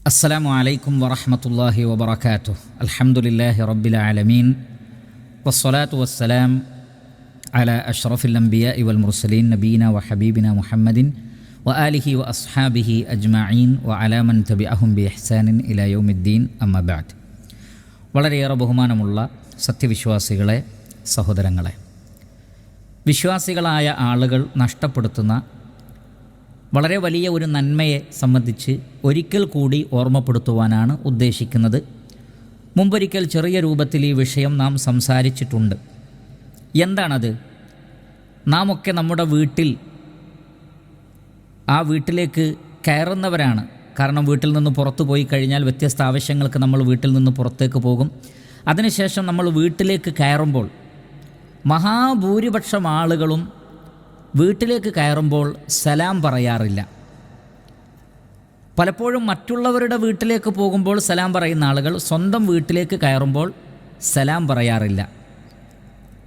അസ്സലാമു അലൈക്കും വറഹ്മത്തുള്ളാഹി വബറകാതുഹു. അൽഹംദുലില്ലാഹി റബ്ബിൽ ആലമീൻ വസ്സലാത്തു വസ്സലാം അലാ അഷ്റഫിൽ അംബിയാഇ വൽ മുർസലീൻ നബീന വഹബീബിന മുഹമ്മദിൻ വആലിഹി വഅസ്ഹാബിഹി അജ്മഈൻ വഅലാ മൻ തബിഅഹും ബിഇഹ്സാനിൻ ഇലാ യൗമിദ്ദീൻ അമ്മാ ബഅദ്. വളരെയേറെ ബഹുമാനമുള്ള സത്യവിശ്വാസികളെ, സഹോദരങ്ങളെ, വിശ്വാസികളായ ആളുകൾ നഷ്ടപ്പെടുത്തുന്ന വളരെ വലിയ ഒരു നന്മയെ സംബന്ധിച്ച് ഒരിക്കൽ കൂടി ഓർമ്മപ്പെടുത്തുവാനാണ് ഉദ്ദേശിക്കുന്നത്. മുമ്പൊരിക്കൽ ചെറിയ രൂപത്തിൽ ഈ വിഷയം നാം സംസാരിച്ചിട്ടുണ്ട്. എന്താണത്? നാം ഒക്കെ നമ്മുടെ വീട്ടിലേക്ക് കയറുന്നവരാണ്. കാരണം വീട്ടിൽ നിന്ന് പുറത്തു പോയി കഴിഞ്ഞാൽ വ്യത്യസ്ത ആവശ്യങ്ങൾക്ക് നമ്മൾ വീട്ടിൽ നിന്ന് പുറത്തേക്ക് പോകും. അതിനുശേഷം നമ്മൾ വീട്ടിലേക്ക് കയറുമ്പോൾ മഹാഭൂരിപക്ഷം ആളുകളും വീട്ടിലേക്ക് കയറുമ്പോൾ സലാം പറയാറില്ല. പലപ്പോഴും മറ്റുള്ളവരുടെ വീട്ടിലേക്ക് പോകുമ്പോൾ സലാം പറയുന്ന ആളുകൾ സ്വന്തം വീട്ടിലേക്ക് കയറുമ്പോൾ സലാം പറയാറില്ല.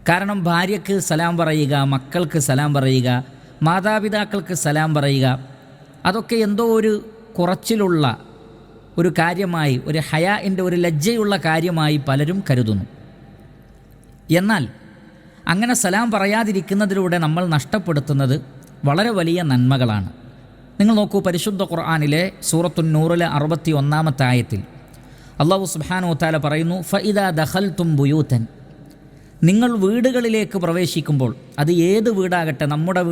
കാരണം ഭാര്യയ്ക്ക് സലാം പറയുക, മക്കൾക്ക് സലാം പറയുക, മാതാപിതാക്കൾക്ക് സലാം പറയുക, അതൊക്കെ എന്തോ ഒരു കുറച്ചിലുള്ള ഒരു കാര്യമായി, ഒരു ഹയാഇൻ്റെ ഒരു ലജ്ജയുള്ള കാര്യമായി പലരും കരുതുന്നു. എന്നാൽ അങ്ങനെ സലാം പറയാതിരിക്കുന്നതിലൂടെ നമ്മൾ നഷ്ടപ്പെടുത്തുന്നത് വളരെ വലിയ നന്മകളാണ്. നിങ്ങൾ നോക്കൂ, പരിശുദ്ധ ഖുർആനിലെ സൂറത്തുൻ നൂറിലെ 61-ാമത്തെ ആയത്തിൽ അല്ലാഹു സുബ്ഹാനഹു വ തആല പറയുന്നു, ഫഇദാ ദഖൽതും ബുയൂതൻ, നിങ്ങൾ വീടുകളിലേക്ക് പ്രവേശിക്കുമ്പോൾ, അത് ഏത് വീടാകട്ടെ, നമ്മുടെ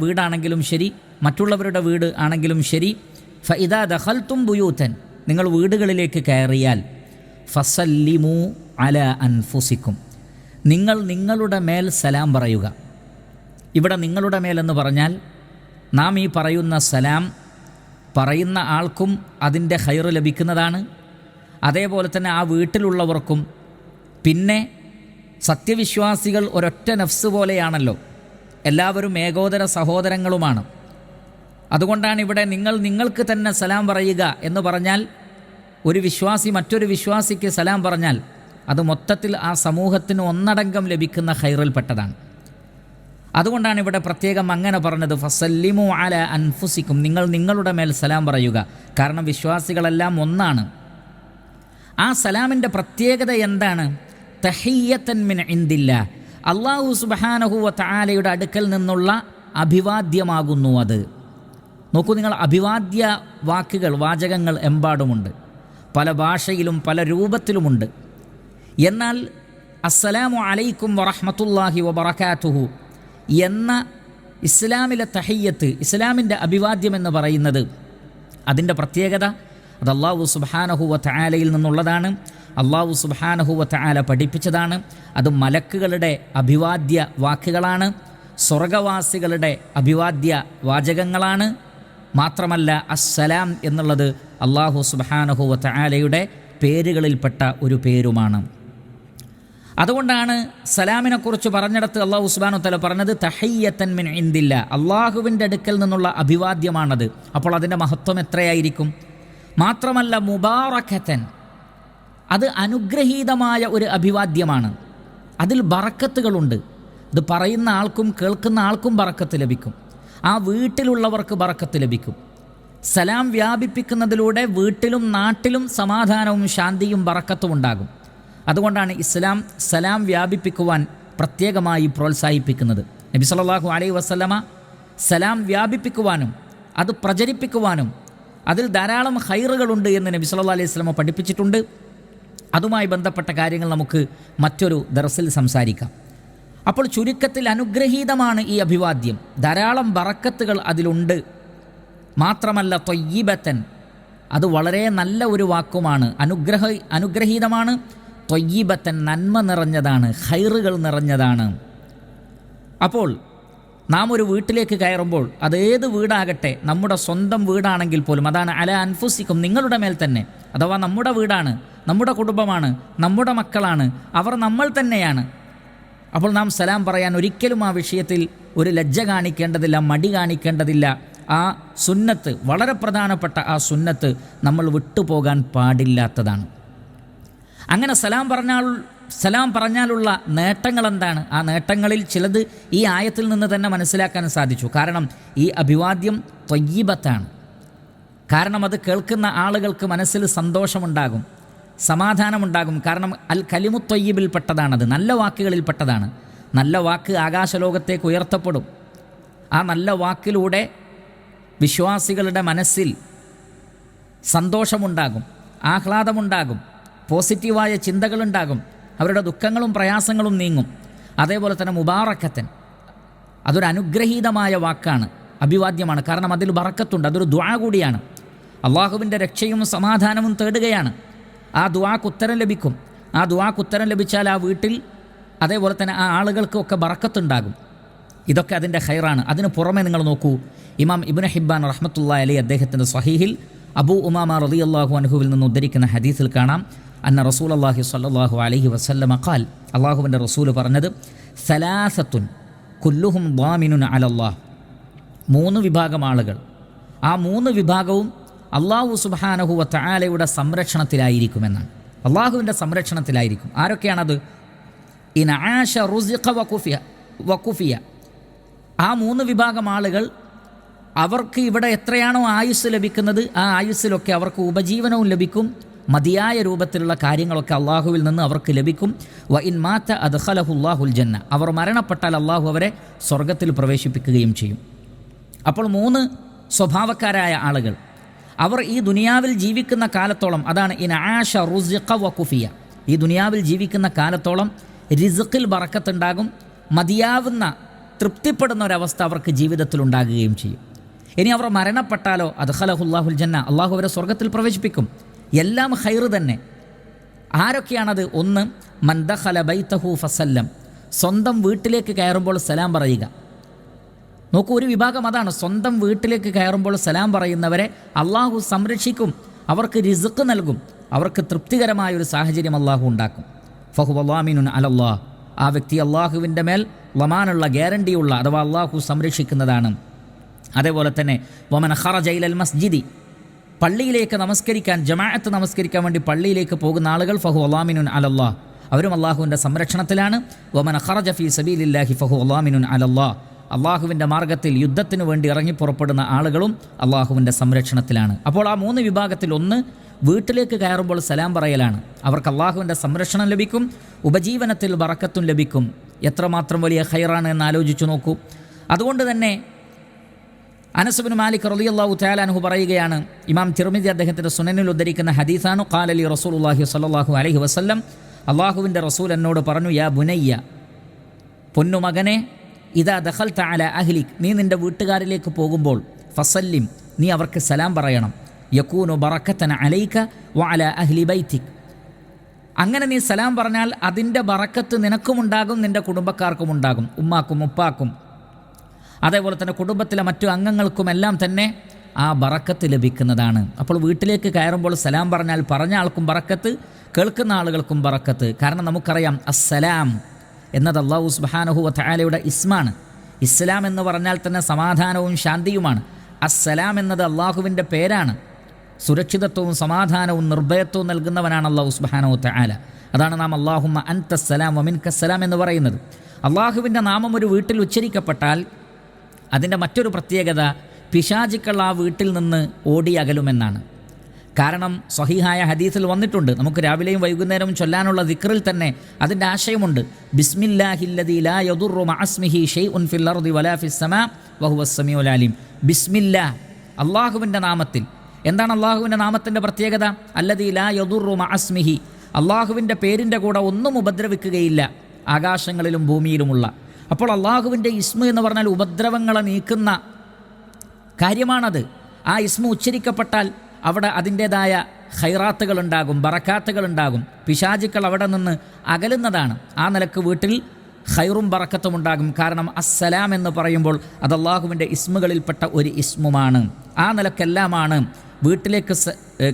വീടാണെങ്കിലും ശരി, മറ്റുള്ളവരുടെ വീട് ആണെങ്കിലും ശരി, ഫഇദാ ദഖൽതും ബുയൂതൻ, നിങ്ങൾ വീടുകളിലേക്ക് കയറിയാൽ ഫസല്ലിമു അലാ അൻഫുസിക്കും, നിങ്ങൾ നിങ്ങളുടെ മേൽ സലാം പറയുക. ഇവിടെ നിങ്ങളുടെ മേലെന്ന് പറഞ്ഞാൽ നാം ഈ പറയുന്ന സലാം പറയുന്ന ആൾക്കും അതിൻ്റെ ഖൈറ് ലഭിക്കുന്നതാണ്. അതേപോലെ തന്നെ ആ വീട്ടിലുള്ളവർക്കും. പിന്നെ സത്യവിശ്വാസികൾ ഒരൊറ്റ നഫ്സ് പോലെയാണല്ലോ, എല്ലാവരും ഏകോദര സഹോദരങ്ങളുമാണ്. അതുകൊണ്ടാണ് ഇവിടെ നിങ്ങൾക്ക് തന്നെ സലാം പറയുക എന്ന് പറഞ്ഞാൽ, ഒരു വിശ്വാസി മറ്റൊരു വിശ്വാസിക്ക് സലാം പറഞ്ഞാൽ അത് മൊത്തത്തിൽ ആ സമൂഹത്തിന് ഒന്നടങ്കം ലഭിക്കുന്ന ഖൈറിൽപ്പെട്ടതാണ്. അതുകൊണ്ടാണ് ഇവിടെ പ്രത്യേകം അങ്ങനെ പറഞ്ഞത്, ഫസല്ലിമു അലാ അൻഫുസിക്കും, നിങ്ങൾ നിങ്ങളുടെ മേൽ സലാം പറയുക. കാരണം വിശ്വാസികളെല്ലാം ഒന്നാണ്. ആ സലാമിൻ്റെ പ്രത്യേകത എന്താണ്? തഹിയ്യത്തൻ മിൻ ഇൻദില്ലാ, അല്ലാഹു സുബ്ഹാനഹു വ തആലയുടെ അടുക്കൽ നിന്നുള്ള അഭിവാദ്യമാകുന്നു അത്. നോക്കൂ നിങ്ങൾ, അഭിവാദ്യ വാചകങ്ങൾ എമ്പാടുമുണ്ട്, പല ഭാഷയിലും പല രൂപത്തിലുമുണ്ട്. എന്നാൽ അസ്സലാമു അലൈക്കും വറഹ്മത്തുള്ളാഹി വബറകാതുഹു എന്ന ഇസ്ലാമിലെ തഹിയ്യത്ത്, ഇസ്ലാമിൻ്റെ അഭിവാദ്യം എന്ന് പറയുന്നത്, അതിൻ്റെ പ്രത്യേകത അത് അല്ലാഹു സുബ്ഹാനഹു വ തആലയിൽ നിന്നുള്ളതാണ്. അല്ലാഹു സുബ്ഹാനഹു വ തആല പഠിപ്പിച്ചതാണ്. അത് മലക്കുകളുടെ അഭിവാദ്യ വാക്കുകളാണ്, സ്വർഗവാസികളുടെ അഭിവാദ്യ വാചകങ്ങളാണ്. മാത്രമല്ല അസ്സലാം എന്നുള്ളത് അല്ലാഹു സുബ്ഹാനഹു വ തആലയുടെ പേരുകളിൽപ്പെട്ട ഒരു പേരുമാണ്. അതുകൊണ്ടാണ് സലാമിനെക്കുറിച്ച് പറഞ്ഞിടത്ത് അല്ലാഹു സുബ്ഹാനഹു വ തആല പറഞ്ഞത് തഹിയ്യത്തൻ മിൻ ഇൻദില്ലാ, അള്ളാഹുവിൻ്റെ അടുക്കൽ നിന്നുള്ള അഭിവാദ്യമാണത്. അപ്പോൾ അതിൻ്റെ മഹത്വം എത്രയായിരിക്കും? മാത്രമല്ല മുബാറകത്തൻ, അത് അനുഗ്രഹീതമായ ഒരു അഭിവാദ്യമാണ്. അതിൽ ബറക്കത്തുകളുണ്ട്. ഇത് പറയുന്ന ആൾക്കും കേൾക്കുന്ന ആൾക്കും ബറക്കത്ത് ലഭിക്കും, ആ വീട്ടിലുള്ളവർക്ക് ബറക്കത്ത് ലഭിക്കും. സലാം വ്യാപിപ്പിക്കുന്നതിലൂടെ വീട്ടിലും നാട്ടിലും സമാധാനവും ശാന്തിയും ബറക്കത്തും ഉണ്ടാകും. അതുകൊണ്ടാണ് ഇസ്ലാം സലാം വ്യാപിപ്പിക്കുവാൻ പ്രത്യേകമായി പ്രോത്സാഹിപ്പിക്കുന്നത്. നബി സല്ലല്ലാഹു അലൈഹി വസല്ലമ സലാം വ്യാപിപ്പിക്കുവാനും അത് പ്രചരിപ്പിക്കുവാനും അതിൽ ധാരാളം ഖൈറുകളുണ്ട് എന്ന് നബി സല്ലല്ലാഹു അലൈഹി വസല്ലമ പഠിപ്പിച്ചിട്ടുണ്ട്. അതുമായി ബന്ധപ്പെട്ട കാര്യങ്ങൾ നമുക്ക് മറ്റൊരു ദർസിൽ സംസാരിക്കാം. അപ്പോൾ ചുരുക്കത്തിൽ അനുഗ്രഹീതമാണ് ഈ അഭിവാദ്യം, ധാരാളം ബറക്കത്തുകൾ അതിലുണ്ട്. മാത്രമല്ല ത്വയ്യിബത്തൻ, അത് വളരെ നല്ല ഒരു വാക്കുമാണ്, അനുഗ്രഹീതമാണ്. ത്വയ്യിബത്തൻ, നന്മ നിറഞ്ഞതാണ്, ഖൈറുകൾ നിറഞ്ഞതാണ്. അപ്പോൾ നാം ഒരു വീട്ടിലേക്ക് കയറുമ്പോൾ, അതേത് വീടാകട്ടെ, നമ്മുടെ സ്വന്തം വീടാണെങ്കിൽ പോലും, അതാണ് അലാ അൻഫുസിക്കും, നിങ്ങളുടെ മേൽ തന്നെ, അഥവാ നമ്മുടെ വീടാണ്, നമ്മുടെ കുടുംബമാണ്, നമ്മുടെ മക്കളാണ്, അവർ നമ്മൾ തന്നെയാണ്. അപ്പോൾ നാം സലാം പറയാൻ ഒരിക്കലും ആ വിഷയത്തിൽ ഒരു ലജ്ജ കാണിക്കേണ്ടതില്ല, മടി കാണിക്കേണ്ടതില്ല. ആ സുന്നത്ത്, വളരെ പ്രധാനപ്പെട്ട ആ സുന്നത്ത് നമ്മൾ വിട്ടുപോകാൻ പാടില്ലാത്തതാണ്. അങ്ങനെ സലാം പറഞ്ഞാലുള്ള നേട്ടങ്ങൾ എന്താണ്? ആ നേട്ടങ്ങളിൽ ചിലത് ഈ ആയത്തിൽ നിന്ന് തന്നെ മനസ്സിലാക്കാൻ സാധിച്ചു. കാരണം ഈ അഭിവാദ്യം ത്വയ്യിബത്താണ്. കാരണം അത് കേൾക്കുന്ന ആളുകൾക്ക് മനസ്സിൽ സന്തോഷമുണ്ടാകും, സമാധാനമുണ്ടാകും. കാരണം അൽ കലിമു ത്വയ്യിബിൽപ്പെട്ടതാണത്, നല്ല വാക്കുകളിൽപ്പെട്ടതാണ്. നല്ല വാക്ക് ആകാശലോകത്തേക്ക് ഉയർത്തപ്പെടും. ആ നല്ല വാക്കിലൂടെ വിശ്വാസികളുടെ മനസ്സിൽ സന്തോഷമുണ്ടാകും, ആഹ്ലാദമുണ്ടാകും, പോസിറ്റീവായ ചിന്തകളുണ്ടാകും, അവരുടെ ദുഃഖങ്ങളും പ്രയാസങ്ങളും നീങ്ങും. അതേപോലെ തന്നെ മുബാറക്കത്തൻ, അതൊരു അനുഗ്രഹീതമായ വാക്കാണ്, അഭിവാദ്യമാണ്. കാരണം അതിൽ ബറക്കത്തുണ്ട്, അതൊരു ദുആ കൂടിയാണ്. അള്ളാഹുവിൻ്റെ രക്ഷയും സമാധാനവും തേടുകയാണ്. ആ ദുആക്ക് ഉത്തരം ലഭിക്കും. ആ ദുആക്ക് ഉത്തരം ലഭിച്ചാൽ ആ വീട്ടിൽ അതേപോലെ തന്നെ ആ ആളുകൾക്കൊക്കെ ബറക്കത്തുണ്ടാകും. ഇതൊക്കെ അതിൻ്റെ ഖൈറാണ്. അതിന് പുറമെ നിങ്ങൾ നോക്കൂ, ഇമാം ഇബ്നു ഹിബ്ബാൻ റഹ്മത്തുള്ളാഹി അലൈഹി അദ്ദേഹത്തിൻ്റെ സ്വഹീഹിൽ അബൂ ഉമാമ റളിയല്ലാഹു അൻഹുവിൽ നിന്ന് ഉദ്ധരിക്കുന്ന ഹദീസിൽ കാണാം, അന്ന റസൂലുള്ളാഹി സ്വല്ലല്ലാഹു അലൈഹി വസല്ലമ ഖാൽ, അള്ളാഹുവിൻ്റെ റസൂൽ പറഞ്ഞത്, സലാസത്തുൻ കുല്ലുഹും ളാമിനുൻ അലല്ലാഹ്, 3 വിഭാഗം ആളുകൾ, ആ 3 വിഭാഗവും അള്ളാഹു സുബ്ഹാനഹു വ തആലയുടെ സംരക്ഷണത്തിലായിരിക്കുമെന്നാണ്. അള്ളാഹുവിൻ്റെ സംരക്ഷണത്തിലായിരിക്കും. ആരൊക്കെയാണത്? ഇൻ ആശ റുസിഖ വകുഫിയ, ആ 3 വിഭാഗം ആളുകൾ, അവർക്ക് ഇവിടെ എത്രയാണോ ആയുസ് ലഭിക്കുന്നത് ആ ആയുസ്സിലൊക്കെ അവർക്ക് ഉപജീവനവും ലഭിക്കും, മതിയായ രൂപത്തിലുള്ള കാര്യങ്ങളൊക്കെ അള്ളാഹുവിൽ നിന്ന് അവർക്ക് ലഭിക്കും. വ ഇൻ മാത അദ്ഖലഹുല്ലാഹുൽ ജന്ന, അവർ മരണപ്പെട്ടാൽ അള്ളാഹു അവരെ സ്വർഗത്തിൽ പ്രവേശിപ്പിക്കുകയും ചെയ്യും. അപ്പോൾ 3 സ്വഭാവക്കാരായ ആളുകൾ, അവർ ഈ ദുനിയാവിൽ ജീവിക്കുന്ന കാലത്തോളം, അതാണ് ഇൻ ആശ റുസിഖ വകുഫിയ, ഈ ദുനിയാവിൽ ജീവിക്കുന്ന കാലത്തോളം റിസ്ഖിൽ ബറക്കത്തുണ്ടാകും, മതിയാവുന്ന തൃപ്തിപ്പെടുന്ന ഒരവസ്ഥ അവർക്ക് ജീവിതത്തിൽ ഉണ്ടാകുകയും ചെയ്യും. ഇനി അവർ മരണപ്പെട്ടാലോ അദ്ഖലഹുല്ലാഹുൽ ജന്ന, അള്ളാഹു അവരെ സ്വർഗത്തിൽ പ്രവേശിപ്പിക്കും. എല്ലാം ഖൈറ് തന്നെ. ആരൊക്കെയാണത്? 1, മൻ ദഖല ബൈതഹു ഫസല്ലം, സ്വന്തം വീട്ടിലേക്ക് കയറുമ്പോൾ സലാം പറയുക. നോക്കൂ, ഒരു വിഭാഗം അതാണ്, സ്വന്തം വീട്ടിലേക്ക് കയറുമ്പോൾ സലാം പറയുന്നവരെ അള്ളാഹു സംരക്ഷിക്കും, അവർക്ക് റിസ്ഖ് നൽകും, അവർക്ക് തൃപ്തികരമായൊരു സാഹചര്യം അള്ളാഹു ഉണ്ടാക്കും. ഫഹുവ ളാമിനുൻ അലല്ലാഹ്, ആ വ്യക്തി അള്ളാഹുവിൻ്റെ മേൽ ലമാനുള്ള ഗ്യാരണ്ടിയുള്ള, അഥവാ അള്ളാഹു സംരക്ഷിക്കുന്നതാണ്. അതേപോലെ തന്നെ വമൻ ഖറജ ഇലൽ മസ്ജിദി, പള്ളിയിലേക്ക് നമസ്കരിക്കാൻ, ജമാഅത്ത് നമസ്കരിക്കാൻ വേണ്ടി പള്ളിയിലേക്ക് പോകുന്ന ആളുകൾ, ഫഹുവ ളാമിനുൻ അലല്ലാഹ്, അവരും അള്ളാഹുവിൻ്റെ സംരക്ഷണത്തിലാണ്. വമൻ ഖറജ ഫീ സബീലില്ലാഹി ഫഹുവ ളാമിനുൻ അലല്ലാഹ്, അള്ളാഹുവിൻ്റെ മാർഗത്തിൽ യുദ്ധത്തിന് വേണ്ടി ഇറങ്ങിപ്പുറപ്പെടുന്ന ആളുകളും അള്ളാഹുവിൻ്റെ സംരക്ഷണത്തിലാണ്. അപ്പോൾ ആ 3 വിഭാഗത്തിൽ 1 വീട്ടിലേക്ക് കയറുമ്പോൾ സലാം പറയലാണ്. അവർക്ക് അള്ളാഹുവിൻ്റെ സംരക്ഷണം ലഭിക്കും, ഉപജീവനത്തിൽ ബറക്കത്തും ലഭിക്കും. എത്രമാത്രം വലിയ ഖൈറാണ് എന്ന് ആലോചിച്ചു നോക്കൂ. അതുകൊണ്ട് തന്നെ അനസ് ഇബ്നു മാലിക് റളിയല്ലാഹു തആല അൻഹു പറയുകയാണ്, ഇമാം തിർമിദി അദ്ദേഹത്തിൻ്റെ സുനനിൽ ഉദ്ധരിക്കുന്ന ഹദീസാണ്, ഖാല ലി റസൂലുള്ളാഹി സ്വല്ലല്ലാഹു അലൈഹി വസല്ലം, അള്ളാഹുവിൻ്റെ റസൂൽ എന്നോട് പറഞ്ഞു, യാ ബുനയ്യ, പൊന്നുമകനെ, ഇദാ ദഖൽത അലാ അഹ്ലിക്, നീ നിൻ്റെ വീട്ടുകാരിലേക്ക് പോകുമ്പോൾ, ഫസല്ലിം, നീ അവർക്ക് സലാം പറയണം, യകൂനു ബറക്കത്തൻ അലൈക വ അലാ അഹ്ലി ബൈതിക്, അങ്ങനെ നീ സലാം പറഞ്ഞാൽ അതിൻ്റെ ബറക്കത്ത് നിനക്കുമുണ്ടാകും, നിൻ്റെ കുടുംബക്കാർക്കുമുണ്ടാകും, ഉമ്മാക്കും ഉപ്പാക്കും അതേപോലെ തന്നെ കുടുംബത്തിലെ മറ്റു അംഗങ്ങൾക്കുമെല്ലാം തന്നെ ആ ബറക്കത്ത് ലഭിക്കുന്നതാണ്. അപ്പോൾ വീട്ടിലേക്ക് കയറുമ്പോൾ സലാം പറഞ്ഞാൽ പറഞ്ഞ ആൾക്കും ബറക്കത്ത്, കേൾക്കുന്ന ആളുകൾക്കും ബറക്കത്ത്. കാരണം നമുക്കറിയാം, അസ്സലാം എന്നത് അല്ലാഹു സുബ്ഹാനഹു വ തആലയുടെ ഇസ്മാണ്. ഇസ്ലാം എന്ന് പറഞ്ഞാൽ തന്നെ സമാധാനവും ശാന്തിയുമാണ്. അസ്സലാം എന്നത് അള്ളാഹുവിൻ്റെ പേരാണ്. സുരക്ഷിതത്വവും സമാധാനവും നിർഭയത്വവും നൽകുന്നവനാണ് അല്ലാഹു സുബ്ഹാനഹു വ തആല. അതാണ് നാം അല്ലാഹുമ്മ അൻതസ്സലാം വ മിൻകസ്സലാം എന്ന് പറയുന്നത്. അള്ളാഹുവിൻ്റെ നാമം ഒരു വീട്ടിൽ ഉച്ചരിക്കപ്പെട്ടാൽ അതിൻ്റെ മറ്റൊരു പ്രത്യേകത, പിശാചുക്കൾ ആ വീട്ടിൽ നിന്ന് ഓടി അകലുമെന്നാണ്. കാരണം സ്വഹീഹായ ഹദീസിൽ വന്നിട്ടുണ്ട്, നമുക്ക് രാവിലെയും വൈകുന്നേരവും ചൊല്ലാനുള്ള ദിക്റിൽ തന്നെ അതിൻ്റെ ആശയമുണ്ട്. ബിസ്മില്ലാഹില്ലദീ ലാ യദുറു മഅസ്മിഹി ഷൈഉൻ ഫിൽ അർദി വലാ ഫിസ് സമാ വഹുവസ് സമീഉൽ അലീം. ബിസ്മില്ലാ, അള്ളാഹുവിൻ്റെ നാമത്തിൽ. എന്താണ് അള്ളാഹുവിൻ്റെ നാമത്തിൻ്റെ പ്രത്യേകത? അല്ലദീ ലാ യദുറു മഅസ്മിഹി, അള്ളാഹുവിൻ്റെ പേരിൻ്റെ കൂടെ ഒന്നും ഉപദ്രവിക്കുകയില്ല, ആകാശങ്ങളിലും ഭൂമിയിലുമുള്ള. അപ്പോൾ അള്ളാഹുവിൻ്റെ ഇസ്മ എന്ന് പറഞ്ഞാൽ ഉപദ്രവങ്ങളെ നീക്കുന്ന കാര്യമാണത്. ആ ഇസ്മ ഉച്ചരിക്കപ്പെട്ടാൽ അവിടെ അതിൻ്റേതായ ഖൈറാത്തുകളുണ്ടാകും, ബറക്കാത്തുകളുണ്ടാകും. പിശാചുക്കൾ അവിടെ നിന്ന് അകലുന്നതാണ്. ആ നിലക്ക് വീട്ടിൽ ഖൈറും ബറക്കത്തും ഉണ്ടാകും. കാരണം അസ്സലാം എന്ന് പറയുമ്പോൾ അത് അള്ളാഹുവിൻ്റെ ഇസ്മുകളിൽപ്പെട്ട ഒരു ഇസ്മുമാണ്. ആ നിലക്കെല്ലാമാണ് വീട്ടിലേക്ക്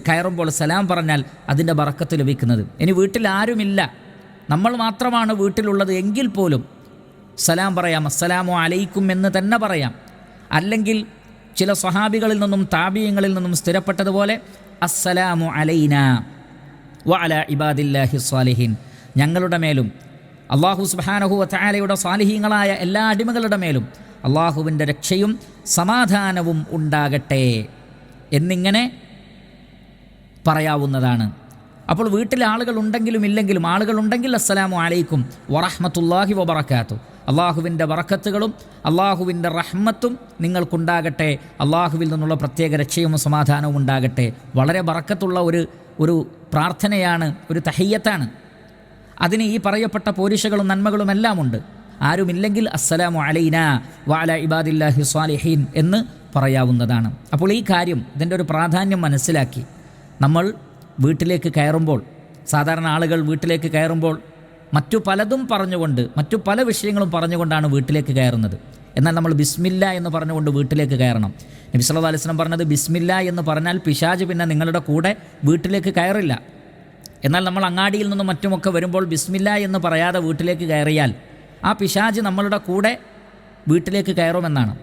കയറുമ്പോൾ സലാം പറഞ്ഞാൽ അതിൻ്റെ ബറക്കത്ത് ലഭിക്കുന്നത്. ഇനി വീട്ടിൽ ആരുമില്ല, നമ്മൾ മാത്രമാണ് വീട്ടിലുള്ളത് എങ്കിൽ പോലും സലാം പറയാം, അസ്സലാമു അലൈക്കും എന്ന് തന്നെ പറയാം. അല്ലെങ്കിൽ ചില സ്വഹാബികളിൽ നിന്നും താബിയങ്ങളിൽ നിന്നും സ്ഥിരപ്പെട്ടതുപോലെ അസ്സലാമു അലൈനാ വ അലാ ഇബാദില്ലാഹി സ്വാലിഹീൻ, ഞങ്ങളുടെ മേലും അല്ലാഹു സുബ്ഹാനഹു വ തആലയുടെ സ്വാലിഹീങ്ങളായ എല്ലാ അടിമകളുടെ മേലും അള്ളാഹുവിൻ്റെ രക്ഷയും സമാധാനവും ഉണ്ടാകട്ടെ. എന്നിങ്ങനെ പറയാവുന്നതാണ്. അപ്പോൾ വീട്ടിൽ ആളുകൾ ഉണ്ടെങ്കിലും ഇല്ലെങ്കിലും, ആളുകളുണ്ടെങ്കിൽ അസ്സലാമു അലൈക്കും വറഹ്മത്തുള്ളാഹി വബറകാതുഹു, അള്ളാഹുവിൻ്റെ ബറക്കത്തുകളും അള്ളാഹുവിൻ്റെ റഹ്മത്തും നിങ്ങൾക്കുണ്ടാകട്ടെ, അള്ളാഹുവിൽ നിന്നുള്ള പ്രത്യേക രക്ഷയും സമാധാനവും ഉണ്ടാകട്ടെ. വളരെ ബറക്കത്തുള്ള ഒരു പ്രാർത്ഥനയാണ്, ഒരു തഹിയ്യത്താണ്. അതിന് ഈ പറയപ്പെട്ട പോരിശകളും നന്മകളും എല്ലാം ഉണ്ട്. ആരുമില്ലെങ്കിൽ അസ്സലാമു അലൈനാ വഅലാ ഇബാദില്ലാഹി സ്വാലിഹീൻ എന്ന് പറയാവുന്നതാണ്. അപ്പോൾ ഈ കാര്യം, ഇതിൻ്റെ ഒരു പ്രാധാന്യം മനസ്സിലാക്കി നമ്മൾ വീട്ടിലേക്ക് കയറുമ്പോൾ, സാധാരണ ആളുകൾ വീട്ടിലേക്ക് കയറുമ്പോൾ മറ്റു പലതും പറഞ്ഞുകൊണ്ട്, മറ്റു പല വിഷയങ്ങളും പറഞ്ഞുകൊണ്ടാണ് വീട്ടിലേക്ക് കയറുന്നത്. എന്നാൽ നമ്മൾ ബിസ്മില്ല എന്ന് പറഞ്ഞുകൊണ്ട് വീട്ടിലേക്ക് കയറണം. നബി സല്ലല്ലാഹു അലൈഹി വസല്ലം പറഞ്ഞത് ബിസ്മില്ല എന്ന് പറഞ്ഞാൽ പിശാച് പിന്നെ നിങ്ങളുടെ കൂടെ വീട്ടിലേക്ക് കയറില്ല. എന്നാൽ നമ്മൾ അങ്ങാടിയിൽ നിന്നും മറ്റുമൊക്കെ വരുമ്പോൾ ബിസ്മില്ല എന്ന് പറയാതെ വീട്ടിലേക്ക് കയറിയാൽ ആ പിശാച് നമ്മളുടെ കൂടെ വീട്ടിലേക്ക് കയറുമെന്നാണ്.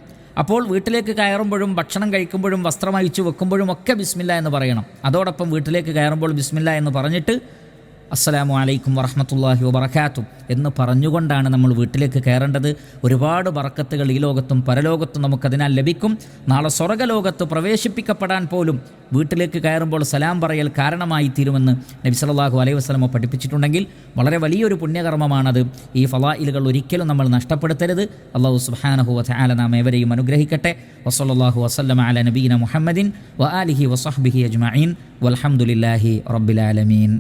അപ്പോൾ വീട്ടിലേക്ക് കയറുമ്പോഴും ഭക്ഷണം കഴിക്കുമ്പോഴും വസ്ത്രം അഴിച്ചു വെക്കുമ്പോഴും ഒക്കെ ബിസ്മില്ല എന്ന് പറയണം. അതോടൊപ്പം വീട്ടിലേക്ക് കയറുമ്പോൾ ബിസ്മില്ല എന്ന് പറഞ്ഞിട്ട് അസ്സലാമു അലൈക്കും വറഹ്മത്തുള്ളാഹി വബറകാതുഹു എന്ന് പറഞ്ഞുകൊണ്ടാണ് നമ്മൾ വീട്ടിലേക്ക് കയറേണ്ടത്. ഒരുപാട് ബറക്കത്തുകൾ ഈ ലോകത്തും പരലോകത്തും നമുക്കതിനാൽ ലഭിക്കും. നാളെ സ്വർഗ്ഗലോകത്ത് പ്രവേശിപ്പിക്കപ്പെടാൻ പോലും വീട്ടിലേക്ക് കയറുമ്പോൾ സലാം പറയൽ കാരണമായി തീരുമെന്ന് നബി സല്ലല്ലാഹു അലൈഹി വസല്ലം പഠിപ്പിച്ചിട്ടുണ്ടെങ്കിൽ വളരെ വലിയൊരു പുണ്യകർമ്മമാണത്. ഈ ഫളായിലുകൾ ഒരിക്കലും നമ്മൾ നഷ്ടപ്പെടുത്തരുത്. അല്ലാഹു സുബ്ഹാനഹു വ തആല നാം ഏവരെയും അനുഗ്രഹിക്കട്ടെ. വസല്ലല്ലാഹു വസല്ലമ അലാ നബീന മുഹമ്മദിൻ വ ആലിഹി വസഹ്ബിഹി അജ്മഈൻ വൽഹംദുലില്ലാഹി റബ്ബിൽ ആലമീൻ.